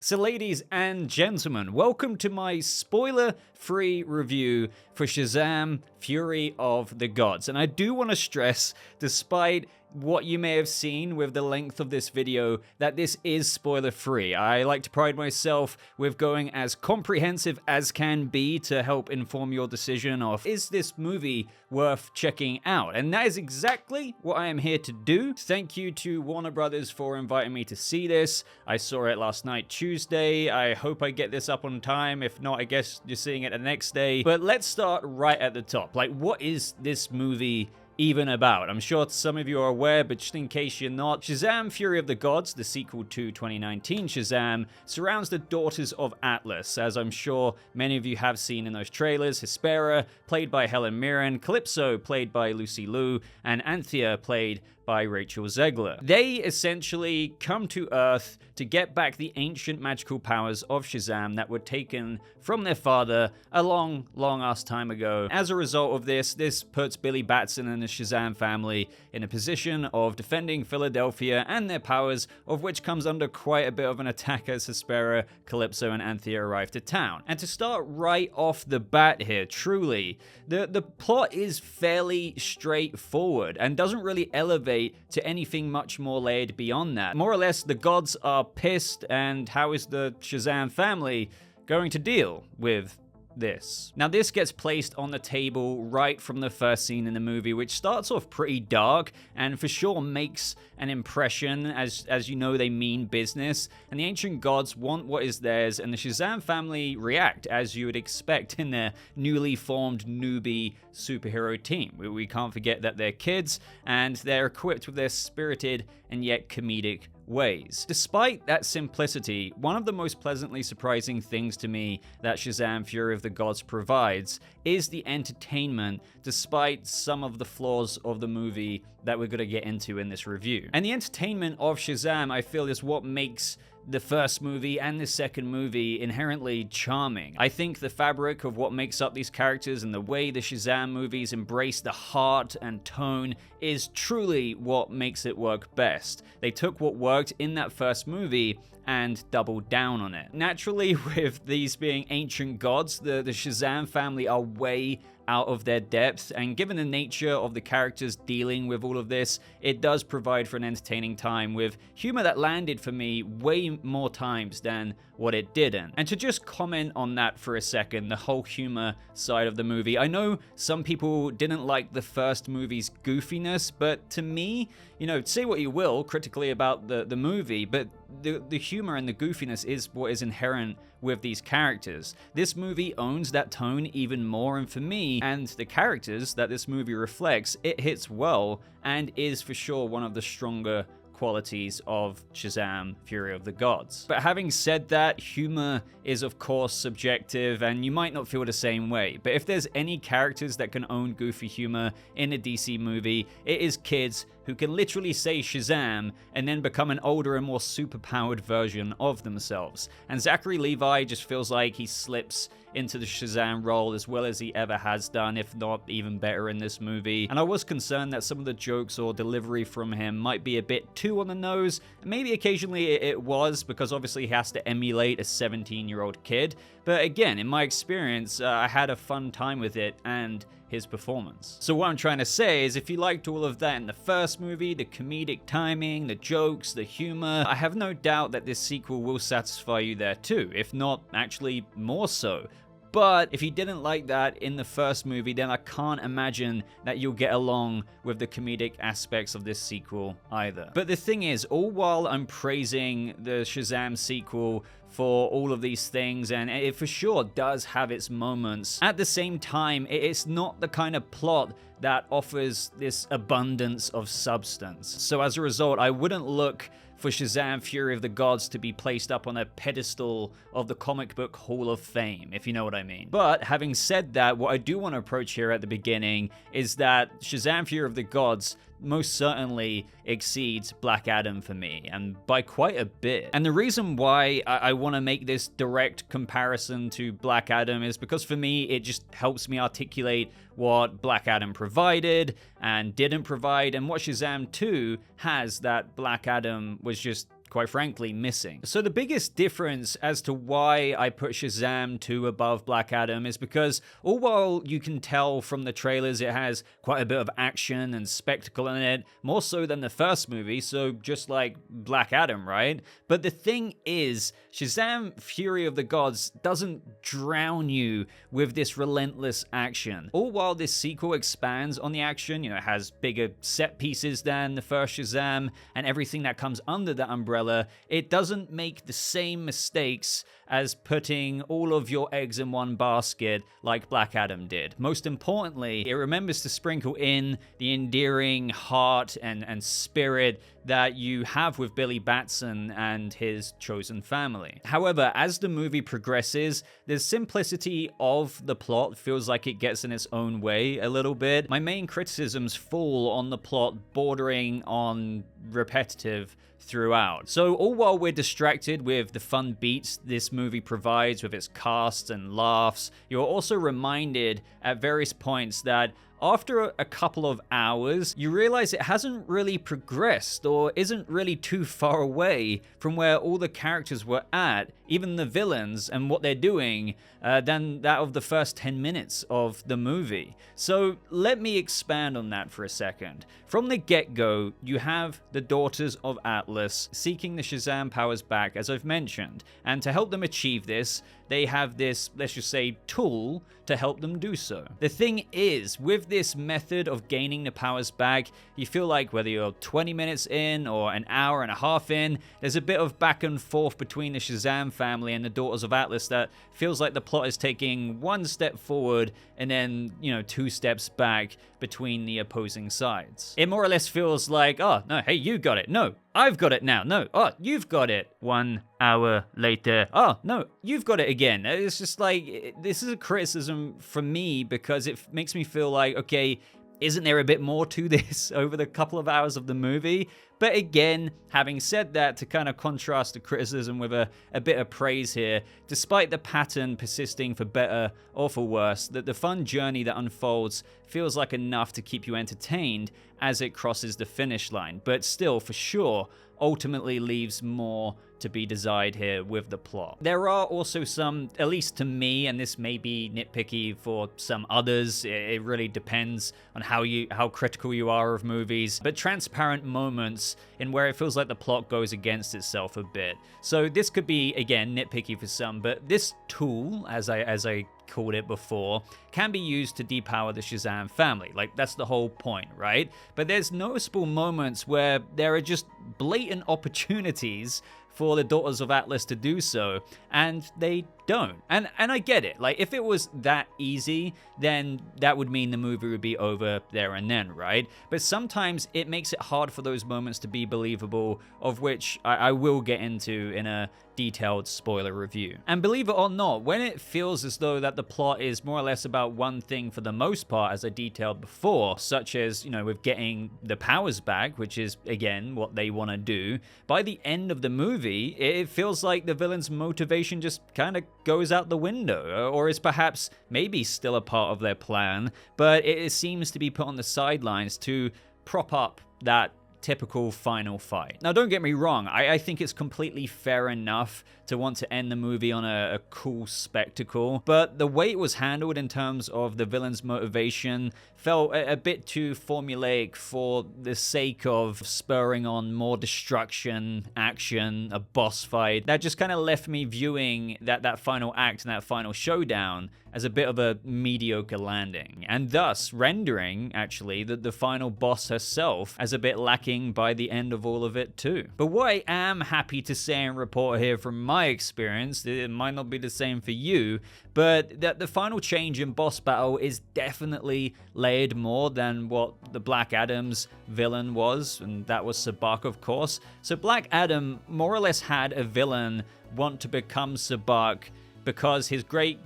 So ladies and gentlemen, welcome to my spoiler-free review for Shazam! Fury of the Gods. And I do want to stress, despite what you may have seen with the length of this video, that this is spoiler-free. I like to pride myself with going as comprehensive as can be to help inform your decision of, is this movie worth checking out? And that is exactly what I am here to do. Thank you to Warner Brothers for inviting me to see this. I saw it last night, Tuesday. I hope I get this up on time. If not, I guess you're seeing it the next day. But let's start right at the top. Like, what is this movie even about? I'm sure some of you are aware, but just in case you're not, Shazam! Fury of the Gods, the sequel to 2019 Shazam, surrounds the daughters of Atlas, as I'm sure many of you have seen in those trailers. Hespera, played by Helen Mirren, Calypso, played by Lucy Liu, and Anthea, played by Rachel Zegler. They essentially come to Earth to get back the ancient magical powers of Shazam that were taken from their father a long ass time ago. As a result of this puts Billy Batson and the Shazam family in a position of defending Philadelphia and their powers, of which comes under quite a bit of an attack as Hespera, Calypso, and Anthea arrive to town. And to start right off the bat here, truly, the plot is fairly straightforward and doesn't really elevate to anything much more layered beyond that. More or less, the gods are pissed, and how is the Shazam family going to deal with this? Now, this gets placed on the table right from the first scene in the movie, which starts off pretty dark and for sure makes an impression. As you know, they mean business, and the ancient gods want what is theirs, and the Shazam family react as you would expect in their newly formed newbie superhero team. We can't forget that they're kids, and they're equipped with their spirited and yet comedic ways. Despite that simplicity, one of the most pleasantly surprising things to me that Shazam! Fury of the Gods provides is the entertainment, despite some of the flaws of the movie that we're going to get into in this review. And the entertainment of Shazam, I feel, is what makes the first movie and the second movie inherently charming. I think the fabric of what makes up these characters and the way the Shazam movies embrace the heart and tone is truly what makes it work best. They took what worked in that first movie and doubled down on it. Naturally, with these being ancient gods, the Shazam family are way out of their depth, and given the nature of the characters dealing with all of this, it does provide for an entertaining time with humor that landed for me way more times than what it didn't. And to just comment on that for a second, the whole humor side of the movie, I know some people didn't like the first movie's goofiness, but to me, you know, say what you will critically about the movie, but the humor and the goofiness is what is inherent with these characters. This movie owns that tone even more, and for me, and the characters that this movie reflects, it hits well and is for sure one of the stronger qualities of Shazam! Fury of the Gods. But having said that, humor is of course subjective, and you might not feel the same way, but if there's any characters that can own goofy humor in a DC movie, it is kids who can literally say Shazam and then become an older and more superpowered version of themselves. And Zachary Levi just feels like he slips into the Shazam role as well as he ever has done, if not even better in this movie. And I was concerned that some of the jokes or delivery from him might be a bit too on the nose. Maybe occasionally it was, because obviously he has to emulate a 17-year-old kid. But again, in my experience, I had a fun time with it and his performance. So what I'm trying to say is, if you liked all of that in the first movie, the comedic timing, the jokes, the humor, I have no doubt that this sequel will satisfy you there too, if not actually more so. But if you didn't like that in the first movie, then I can't imagine that you'll get along with the comedic aspects of this sequel either. But the thing is, all while I'm praising the Shazam sequel for all of these things, and it for sure does have its moments, at the same time, it's not the kind of plot that offers this abundance of substance. So as a result, I wouldn't look for Shazam! Fury of the Gods to be placed up on a pedestal of the comic book Hall of Fame, if you know what I mean. But having said that, what I do want to approach here at the beginning is that Shazam! Fury of the Gods most certainly exceeds Black Adam for me, and by quite a bit. And the reason why I want to make this direct comparison to Black Adam is because for me, it just helps me articulate what Black Adam provided and didn't provide, and what Shazam 2 has that Black Adam was just quite frankly, missing. So the biggest difference as to why I put Shazam 2 above Black Adam is because all while you can tell from the trailers it has quite a bit of action and spectacle in it, more so than the first movie, so just like Black Adam, right? But the thing is, Shazam Fury of the Gods doesn't drown you with this relentless action. All while this sequel expands on the action, it has bigger set pieces than the first Shazam, and everything that comes under that umbrella, it doesn't make the same mistakes as putting all of your eggs in one basket like Black Adam did. Most importantly, it remembers to sprinkle in the endearing heart and spirit that you have with Billy Batson and his chosen family. However, as the movie progresses, the simplicity of the plot feels like it gets in its own way a little bit. My main criticisms fall on the plot bordering on repetitive throughout. So all while we're distracted with the fun beats this movie provides with its cast and laughs, you're also reminded at various points that after a couple of hours, you realize it hasn't really progressed or isn't really too far away from where all the characters were at, even the villains and what they're doing, than that of the first 10 minutes of the movie. So let me expand on that for a second. From the get-go, you have the Daughters of Atlas seeking the Shazam powers back, as I've mentioned, and to help them achieve this, they have this, let's just say, tool to help them do so. The thing is, with this method of gaining the powers back, you feel like whether you're 20 minutes in or an hour and a half in, there's a bit of back and forth between the Shazam family and the Daughters of Atlas that feels like the plot is taking one step forward and then, 2 steps back between the opposing sides. It more or less feels like, oh, no, hey, you got it. No, I've got it now. No, oh, you've got it. 1 hour later. Oh, no, you've got it again. It's just like, this is a criticism for me because it makes me feel like, okay, isn't there a bit more to this over the couple of hours of the movie? But again, having said that, to kind of contrast the criticism with a bit of praise here, despite the pattern persisting for better or for worse, that the fun journey that unfolds feels like enough to keep you entertained as it crosses the finish line. But still, for sure, ultimately leaves more to be desired here with the plot. There are also some, at least to me, and this may be nitpicky for some others, it really depends on how critical you are of movies, but transparent moments in where it feels like the plot goes against itself a bit. So this could be, again, nitpicky for some, but this tool, as I called it before, can be used to depower the Shazam family. Like, that's the whole point, right? But there's noticeable moments where there are just blatant opportunities for the Daughters of Atlas to do so, and they don't. And I get it. Like, if it was that easy, then that would mean the movie would be over there and then, right? But sometimes it makes it hard for those moments to be believable, of which I will get into in a detailed spoiler review. And believe it or not, when it feels as though that the plot is more or less about one thing for the most part, as I detailed before, such as, with getting the powers back, which is, again, what they want to do, by the end of the movie, it feels like the villain's motivation just kind of goes out the window, or is perhaps maybe still a part of their plan, but it seems to be put on the sidelines to prop up that typical final fight. Now, don't get me wrong, I think it's completely fair enough to want to end the movie on a cool spectacle, but the way it was handled in terms of the villain's motivation felt a bit too formulaic for the sake of spurring on more destruction, action, a boss fight. That just kind of left me viewing that final act and that final showdown as a bit of a mediocre landing, and thus rendering, actually, the final boss herself as a bit lacking by the end of all of it too. But what I am happy to say and report here from my experience, it might not be the same for you, but that the final change in boss battle is definitely layered more than what the Black Adam's villain was, and that was Sabak, of course. So Black Adam more or less had a villain want to become Sabak because his great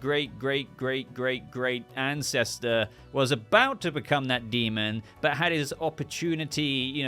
ancestor was about to become that demon, but had his opportunity,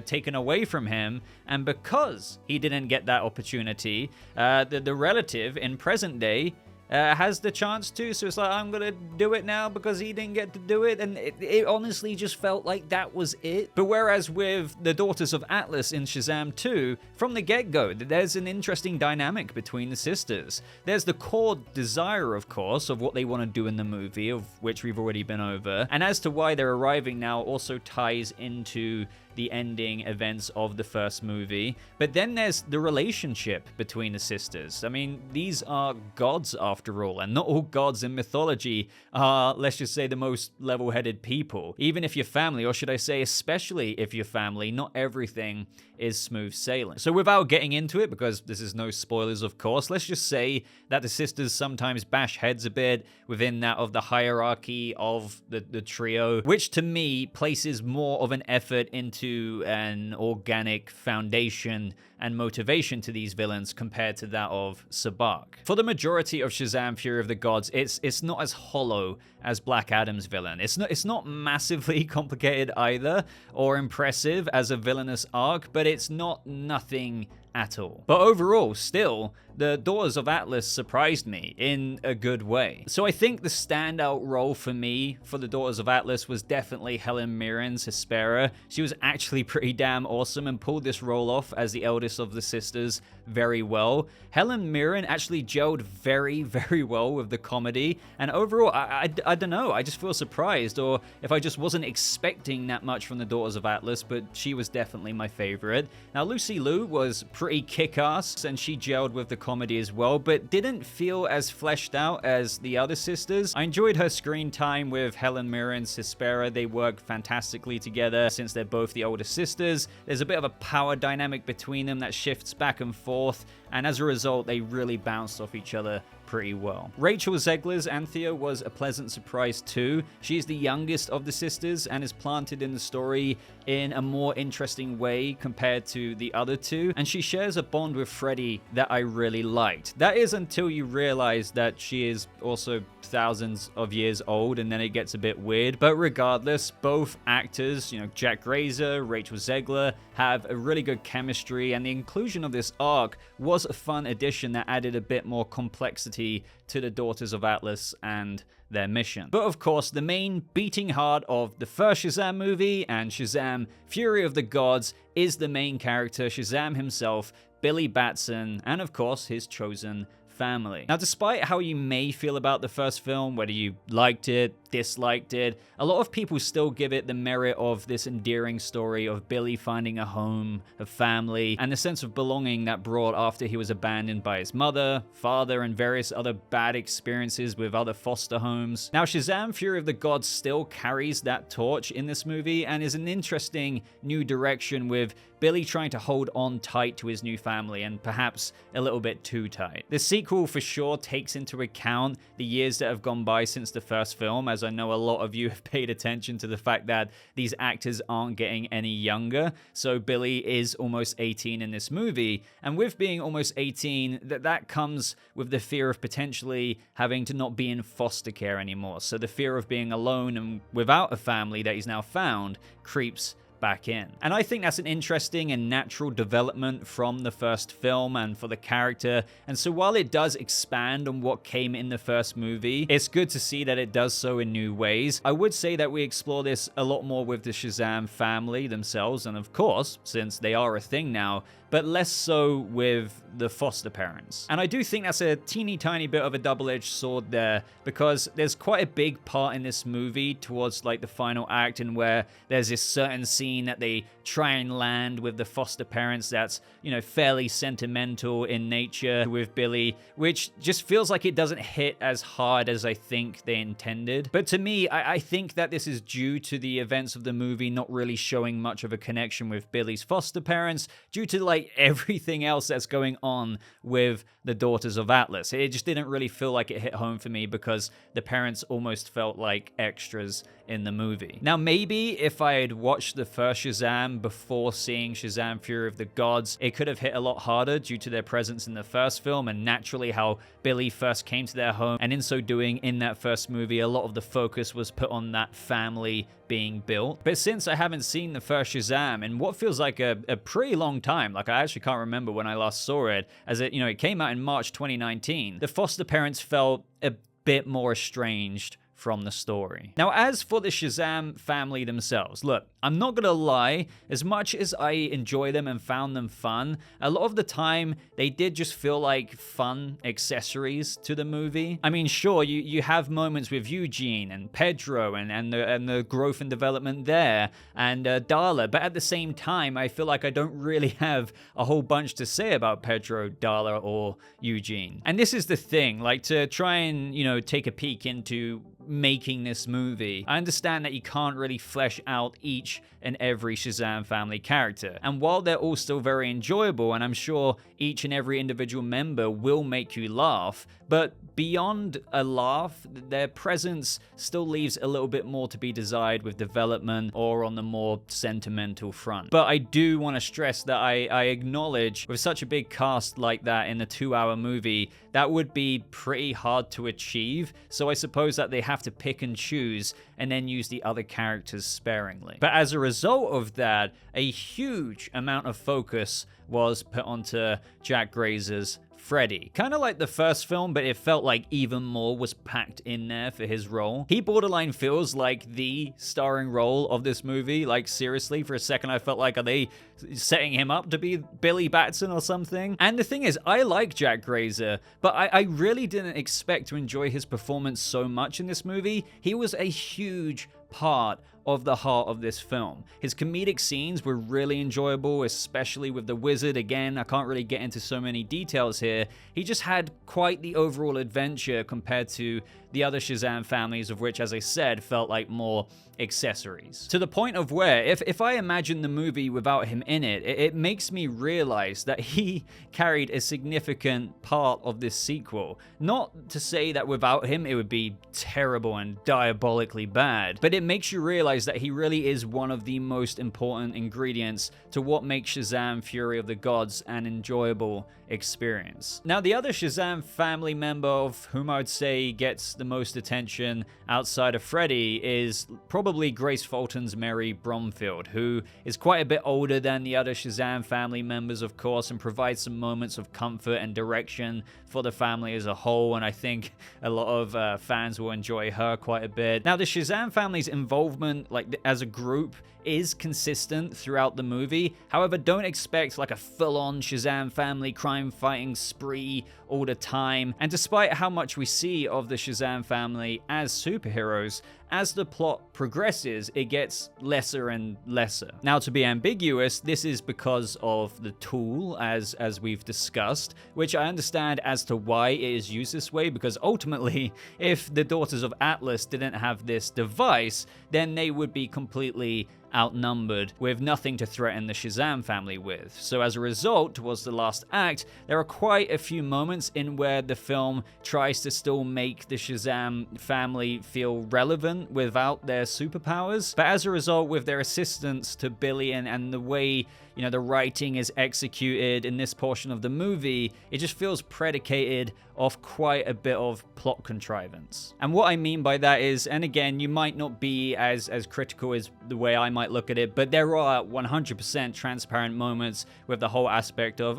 taken away from him. And because he didn't get that opportunity, the relative in present day has the chance to, so it's like, I'm gonna do it now because he didn't get to do it, and it honestly just felt like that was it. But whereas with the Daughters of Atlas in Shazam 2, from the get-go, there's an interesting dynamic between the sisters. There's the core desire, of course, of what they want to do in the movie, of which we've already been over, and as to why they're arriving now also ties into the ending events of the first movie. But then there's the relationship between the sisters. I mean, these are gods after all, and not all gods in mythology are, let's just say, the most level-headed people. Even if you're family, or should I say especially if you're family, not everything is smooth sailing. So without getting into it, because this is no spoilers of course, let's just say that the sisters sometimes bash heads a bit within that of the hierarchy of the trio, which to me places more of an effort into an organic foundation and motivation to these villains compared to that of Sabak. For the majority of Shazam Fury of the Gods, it's not as hollow as Black Adam's villain. It's not massively complicated either, or impressive as a villainous arc, but it's not nothing at all. But overall, still, the Daughters of Atlas surprised me in a good way. So I think the standout role for me for the Daughters of Atlas was definitely Helen Mirren's Hespera. She was actually pretty damn awesome and pulled this role off as the eldest of the sisters very well. Helen Mirren actually gelled very, very well with the comedy, and overall, I don't know, I just feel surprised, or if I just wasn't expecting that much from the Daughters of Atlas, but she was definitely my favorite. Now, Lucy Liu was pretty kick-ass, and she gelled with the comedy as well, but didn't feel as fleshed out as the other sisters. I enjoyed her screen time with Helen Mirren's Hespera. They work fantastically together since they're both the older sisters. There's a bit of a power dynamic between them that shifts back and forth, and as a result, they really bounced off each other pretty well. Rachel Zegler's Anthea was a pleasant surprise too. She's the youngest of the sisters and is planted in the story in a more interesting way compared to the other two, and she shares a bond with Freddy that I really liked. That is until you realize that she is also thousands of years old, and then it gets a bit weird. But regardless, both actors, Jack Grazer, Rachel Zegler, have a really good chemistry, and the inclusion of this arc was a fun addition that added a bit more complexity to the Daughters of Atlas and their mission. But of course, the main beating heart of the first Shazam movie and Shazam Fury of the Gods is the main character, Shazam himself, Billy Batson, and of course his chosen family. Now, despite how you may feel about the first film, whether you liked it, disliked it, a lot of people still give it the merit of this endearing story of Billy finding a home, a family, and the sense of belonging that brought after he was abandoned by his mother, father, and various other bad experiences with other foster homes. Now, Shazam Fury of the Gods still carries that torch in this movie and is an interesting new direction, with Billy trying to hold on tight to his new family, and perhaps a little bit too tight. The sequel for sure takes into account the years that have gone by since the first film, as I know a lot of you have paid attention to the fact that these actors aren't getting any younger. So Billy is almost 18 in this movie, and with being almost 18, that comes with the fear of potentially having to not be in foster care anymore. So the fear of being alone and without a family that he's now found creeps back in. And I think that's an interesting and natural development from the first film and for the character. And so while it does expand on what came in the first movie, it's good to see that it does so in new ways. I would say that we explore this a lot more with the Shazam family themselves, and of course, since they are a thing now, but less so with the foster parents. And I do think that's a teeny tiny bit of a double-edged sword there, because there's quite a big part in this movie towards like the final act, and where there's this certain scene that they try and land with the foster parents that's, fairly sentimental in nature with Billy, which just feels like it doesn't hit as hard as I think they intended. But to me, I think that this is due to the events of the movie not really showing much of a connection with Billy's foster parents, due to like everything else that's going on with the Daughters of Atlas. It just didn't really feel like it hit home for me, because the parents almost felt like extras in the movie. Now, maybe if I had watched the first Shazam before seeing Shazam Fury of the Gods, it could have hit a lot harder due to their presence in the first film and naturally how Billy first came to their home. And in so doing, in that first movie, a lot of the focus was put on that family being built. But since I haven't seen the first Shazam in what feels like a pretty long time, like I actually can't remember when I last saw it, as it came out in March 2019, the foster parents felt a bit more estranged from the story. Now, as for the Shazam family themselves, look, I'm not gonna lie, as much as I enjoy them and found them fun, a lot of the time they did just feel like fun accessories to the movie. I mean, sure, you have moments with Eugene and Pedro and the growth and development there, and Darla, but at the same time, I feel like I don't really have a whole bunch to say about Pedro, Darla, or Eugene. And this is the thing, like, to try and, take a peek into making this movie, I understand that you can't really flesh out each and every Shazam family character. And while they're all still very enjoyable, and I'm sure each and every individual member will make you laugh, but beyond a laugh, their presence still leaves a little bit more to be desired with development or on the more sentimental front. But I do want to stress that I acknowledge with such a big cast like that in a 2-hour movie, that would be pretty hard to achieve. So I suppose that they have to pick and choose and then use the other characters sparingly. But as a result of that, a huge amount of focus was put onto Jack Grazer's Freddy. Kind of like the first film, but it felt like even more was packed in there for his role. He borderline feels like the starring role of this movie. Like, seriously, for a second I felt like, are they setting him up to be Billy Batson or something? And the thing is, I like Jack Grazer, but I really didn't expect to enjoy his performance so much in this movie. He was a huge part of the heart of this film. His comedic scenes were really enjoyable, especially with the wizard. Again, I can't really get into so many details here. He just had quite the overall adventure compared to the other Shazam families, of which, as I said, felt like more accessories. To the point of where, if I imagine the movie without him in it, it makes me realize that he carried a significant part of this sequel. Not to say that without him it would be terrible and diabolically bad, but it makes you realize that he really is one of the most important ingredients to what makes Shazam Fury of the Gods an enjoyable experience. Now, the other Shazam family member of whom I would say gets the most attention outside of Freddy is probably Grace Fulton's Mary Bromfield, who is quite a bit older than the other Shazam family members, of course, and provides some moments of comfort and direction for the family as a whole, and I think a lot of fans will enjoy her quite a bit. Now, the Shazam family's involvement, like, as a group, is consistent throughout the movie. However, don't expect like a full-on Shazam family crime-fighting spree all the time. And despite how much we see of the Shazam family as superheroes, as the plot progresses, it gets lesser and lesser. Now, to be ambiguous, this is because of the tool, as we've discussed, which I understand as to why it is used this way, because ultimately, if the Daughters of Atlas didn't have this device, then they would be completely outnumbered with nothing to threaten the Shazam family with. So as a result, towards the last act, there are quite a few moments in where the film tries to still make the Shazam family feel relevant without their superpowers. But as a result, with their assistance to Billy and the way the writing is executed in this portion of the movie, it just feels predicated off quite a bit of plot contrivance. And what I mean by that is, and again, you might not be as critical as the way I might look at it, but there are 100% transparent moments with the whole aspect of,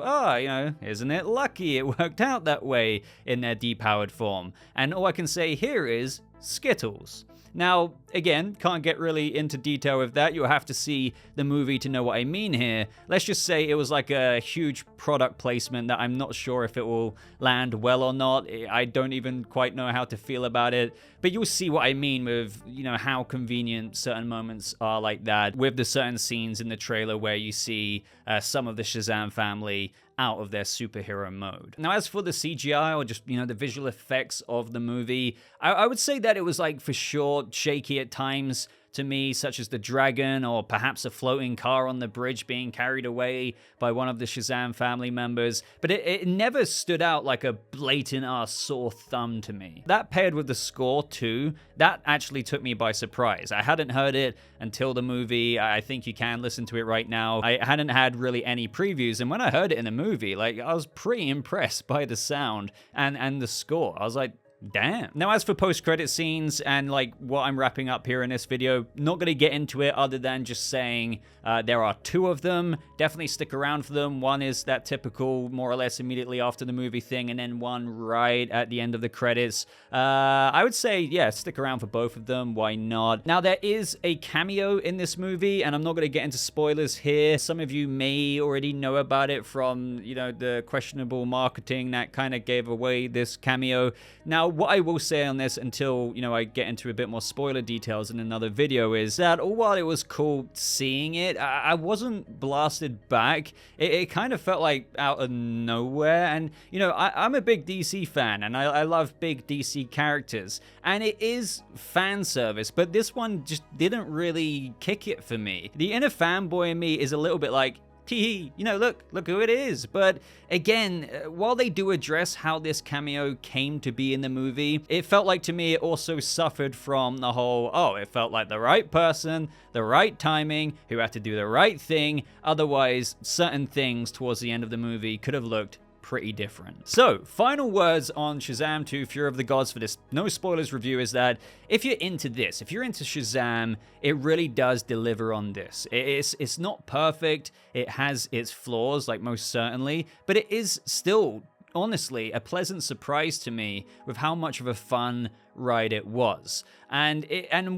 isn't it lucky it worked out that way in their depowered form? And all I can say here is Skittles. Now, again, can't get really into detail with that. You'll have to see the movie to know what I mean here. Let's just say it was like a huge product placement that I'm not sure if it will land well or not. I don't even quite know how to feel about it. But you'll see what I mean with, how convenient certain moments are like that, with the certain scenes in the trailer where you see some of the Shazam family out of their superhero mode. Now, as for the CGI or just, the visual effects of the movie, I would say that it was like for sure shaky at times to me, such as the dragon or perhaps a floating car on the bridge being carried away by one of the Shazam family members, but it never stood out like a blatant sore thumb to me. That paired with the score too, that actually took me by surprise. I hadn't heard it until the movie. I think you can listen to it right now. I hadn't had really any previews, and when I heard it in the movie, like, I was pretty impressed by the sound and the score. I was like, damn. Now, as for post-credit scenes and like what I'm wrapping up here in this video, not going to get into it other than just saying there are 2 of them. Definitely stick around for them. One is that typical more or less immediately after the movie thing, and then one right at the end of the credits. I would say, yeah, stick around for both of them. Why not? Now, there is a cameo in this movie, and I'm not going to get into spoilers here. Some of you may already know about it from, you know, the questionable marketing that kind of gave away this cameo. Now, what I will say on this until, you know, I get into a bit more spoiler details in another video is that while it was cool seeing it, I wasn't blasted back. It kind of felt like out of nowhere. And, you know, I'm a big DC fan, and I love big DC characters. And it is fan service, but this one just didn't really kick it for me. The inner fanboy in me is a little bit like, tee, you know, look who it is. But again, while they do address how this cameo came to be in the movie, it felt like to me it also suffered from the whole, it felt like the right person, the right timing, who had to do the right thing. Otherwise, certain things towards the end of the movie could have looked pretty different. So, final words on Shazam 2 Fury of the Gods for this no spoilers review is that if you're into this, if you're into Shazam, it really does deliver on this. It's not perfect, it has its flaws, like most certainly, but it is still, honestly, a pleasant surprise to me with how much of a fun ride it was. And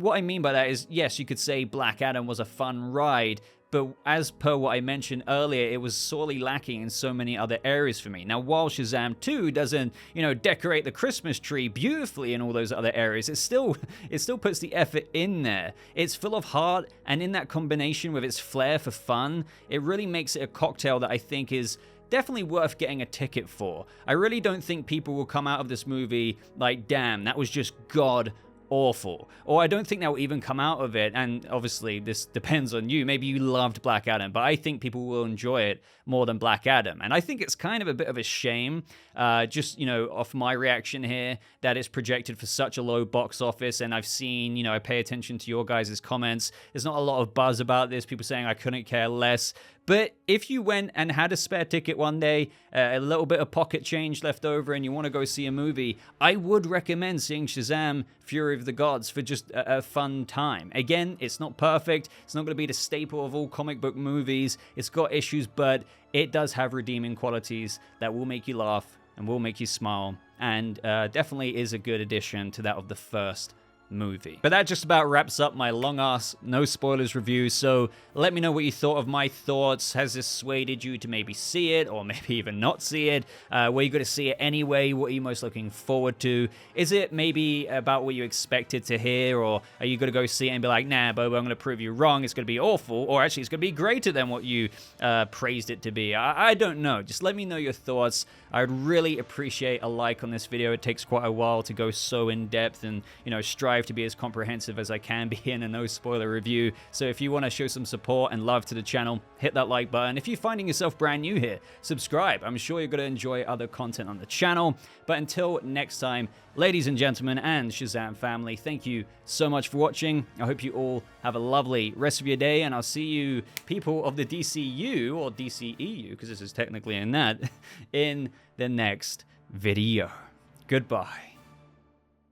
what I mean by that is, yes, you could say Black Adam was a fun ride, but as per what I mentioned earlier, it was sorely lacking in so many other areas for me. Now, while Shazam 2 doesn't, you know, decorate the Christmas tree beautifully in all those other areas, it still puts the effort in there. It's full of heart, and in that combination with its flair for fun, it really makes it a cocktail that I think is definitely worth getting a ticket for. I really don't think people will come out of this movie like, damn, that was just god awful. Or I don't think they'll even come out of it, and obviously this depends on you. Maybe you loved Black Adam, but I think people will enjoy it more than Black Adam. And I think it's kind of a bit of a shame, just, you know, off my reaction here, that it's projected for such a low box office. And I've seen, you know, I pay attention to your guys' comments. There's not a lot of buzz about this, people saying I couldn't care less. But if you went and had a spare ticket one day, a little bit of pocket change left over, and you want to go see a movie, I would recommend seeing Shazam Fury of the Gods for just a fun time. Again, it's not perfect. It's not going to be the staple of all comic book movies. It's got issues, but it does have redeeming qualities that will make you laugh and will make you smile, and definitely is a good addition to that of the first movie. But that just about wraps up my long-ass no spoilers review. So let me know what you thought of my thoughts. Has this swayed you to maybe see it, or maybe even not see it? Were you going to see it anyway? What are you most looking forward to? Is it maybe about what you expected to hear, or are you going to go see it and be like, nah, Boba, I'm going to prove you wrong, it's going to be awful, or actually it's going to be greater than what you praised it to be? I don't know. Just let me know your thoughts. I would really appreciate a like on this video. It takes quite a while to go so in depth and, you know, strive to be as comprehensive as I can be in a no spoiler review. So if you want to show some support and love to the channel, hit that like button. If you're finding yourself brand new here, subscribe. I'm sure you're going to enjoy other content on the channel. But until next time, ladies and gentlemen and Shazam family, thank you so much for watching. I hope you all have a lovely rest of your day, and I'll see you, people of the DCU, or DCEU, because this is technically in that, in the next video. Goodbye.